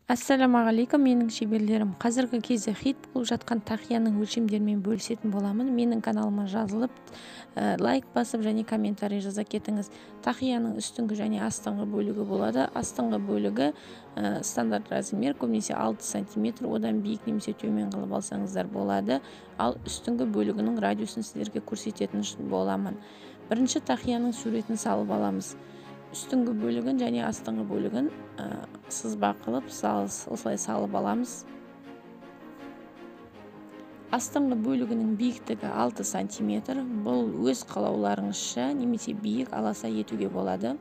Ассалаумағалейкум, менің шеберлерім. Қазіргі кезде хит болып жатқан тақияның өлшемдерімен бөлісетін боламын. Менің каналыма жазылып, лайк басып және комментарий жаза кетіңіз. Тақияның үстіңгі және астыңғы бөлігі болады. Астыңғы бөлігі стандарт размер, көбінесе 6 см, одан биік немесе төмен қылып алсаңыздар болады. Ал үстіңгі бөлігінің радиусын сіздерге көрсететін боламын. Бірінші тақияның суретін салып аламыз. Үстіңгі бөлігін және астыңғы бөлігін сызба қылып осылай салып аламыз. Астыңғы бөлігінің биіктігі 6 см. Бұл өз қалауларыңызша немесе биік аласа етуге болады.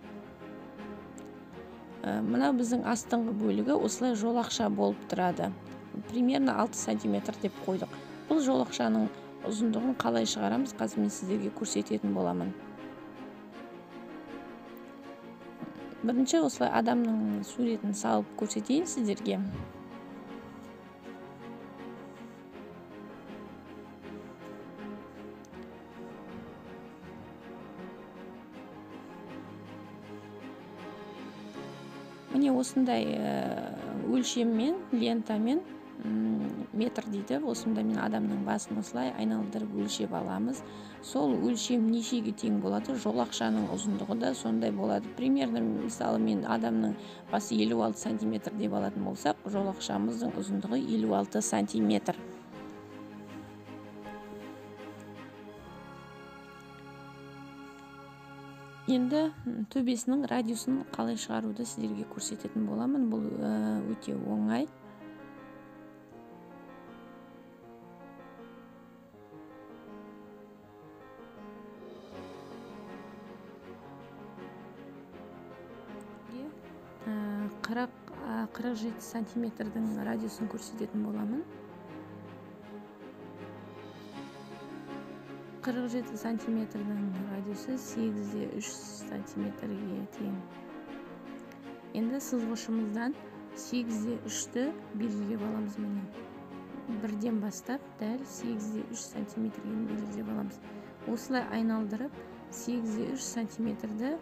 Мына біздің астыңғы бөлігі осылай жолақша болып тұрады. Примерно 6 см деп қойдық. Бұл жолақшаның ұзындығын қалай шығарамыз, қазір мен сіздерге көрсететін боламын. Бірінші осылай адамның суретін салып көрсетейін сіздерге. Міне осындай өлшеммен, лентамен, метр дейді. Осында мен адамның басын осылай айналдырып өлшеп аламыз. Сол өлшем нешеге тең болады? Жолақшаның ұзындығы да сондай болады. Примерно, мысалы, мен адамның басы 56 см деп алатын болсақ, жолақшамыздың ұзындығы 56 см. Енді төбесінің радиусын қалай шығаруды сіздерге көрсететін боламын. Бұл өте оңай. Қырық 47 сантиметрдің радиусын көрсететін боламын. 47 сантиметрдің радиусы 8-3 сантиметрге тең. Енді сызғышымыздан 8-3-ті белгілеп аламыз. Міне бірден бастап дәл 8-3 сантиметрге белгілеп аламыз. Осылай айналдырып 8-3 сантиметрді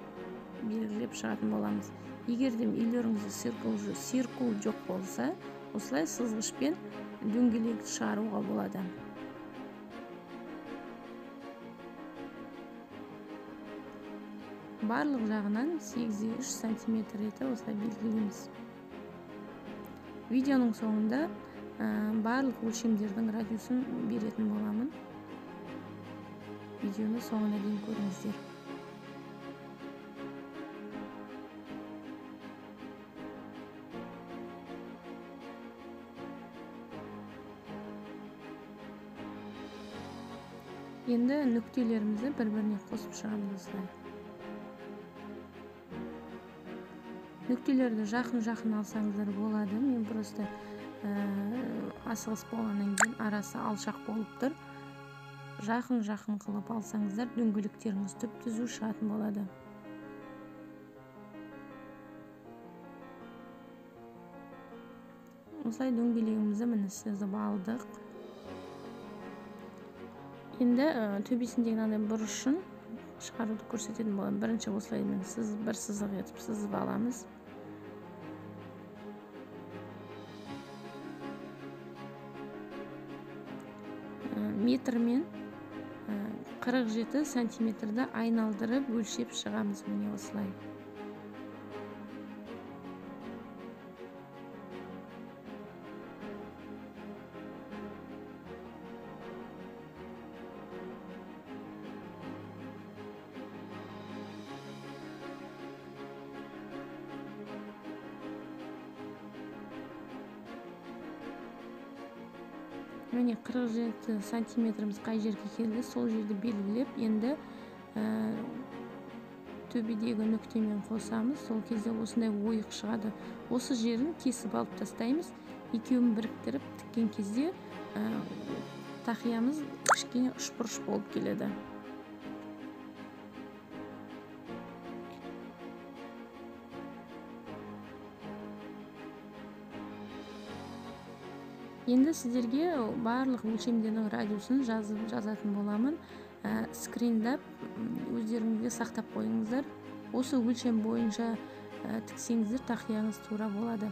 белгілеп шығатын боламыз. Егер де үйлеріңізде циркул жоқ болса, осылай сызғышпен дөңгелек шығаруға болады. Барлық жағынан 8-3 сантиметр еті осылай белгілейміз. Видеоның соңында барлық өлшемдердің радиусын беретін боламын. Видеоны соңына дейін көріңіздер. Енді нүктелерімізді бір-біріне қосып шығамыз осылай. Нүктелерді жақын-жақын алсаңыздар болады. Мен просто асығыс болғаннан кейін арасы алшақ болып тұр. Жақын-жақын қылып алсаңыздар, дөңгелектеріңіз түп-түзу шығатын болады. Осылай дөңгелегімізді міне сызып алдық. Енді төбесіндегі мынандай бұрышын шығаруды көрсететін боламын. Бірінші осылай бір сызық етіп сызып аламыз. Метрмен 47 сантиметрді айналдырып өлшеп шығамыз. Міне осылай. Міне 47 сантиметріміз қай жерге келді, сол жерді белгілеп, енді төбедегі нүктемен қосамыз. Сол кезде осындай ойық шығады. Осы жерін кесіп алып тастаймыз. Екеуін біріктіріп тіккен кезде тақиямыз кішкене үшбұрыш болып келеді. Енді сіздерге барлық өлшемдердің радиусын жазатын боламын. Скриндап өздеріңізге сақтап қойыңыздар. Осы өлшем бойынша тіксеңіздер тақияңыз тура болады.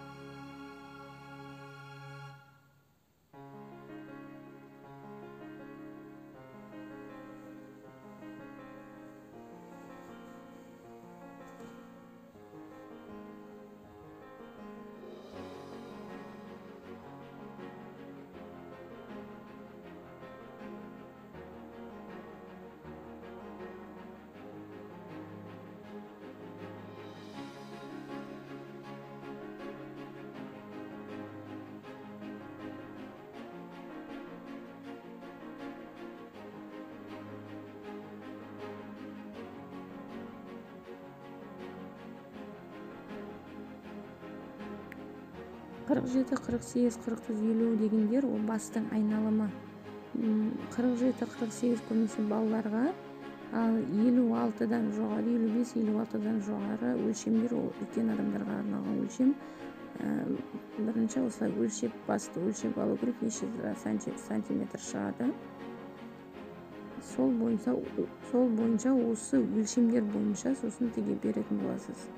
47, 48, 49, 50 дегендер ол бастың айналымы. 47, 48 көбінесе балаларға, ал 56-дан жоғары, 55, 56-дан жоғары өлшемдер ол үлкен адамдарға арналған өлшем. Бірінші осылай өлшеп, басты өлшеп алу керек, неше сантиметр шығады. Сол бойынша осы өлшемдер бойынша сосын тіге беретін боласыз.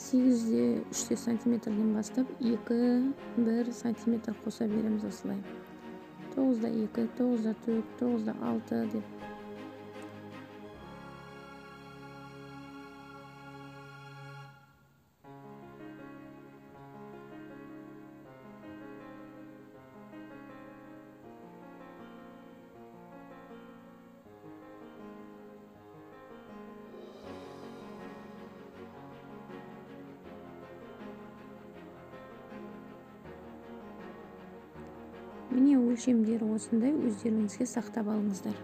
Сегізде 3 сантиметрден бастап 2-1 сантиметр қоса береміз осылай. 9-да 2, 9-да 4, 9-да 6 деп. Міне өлшемдері осындай, өздеріңізге сақтап алыңыздар.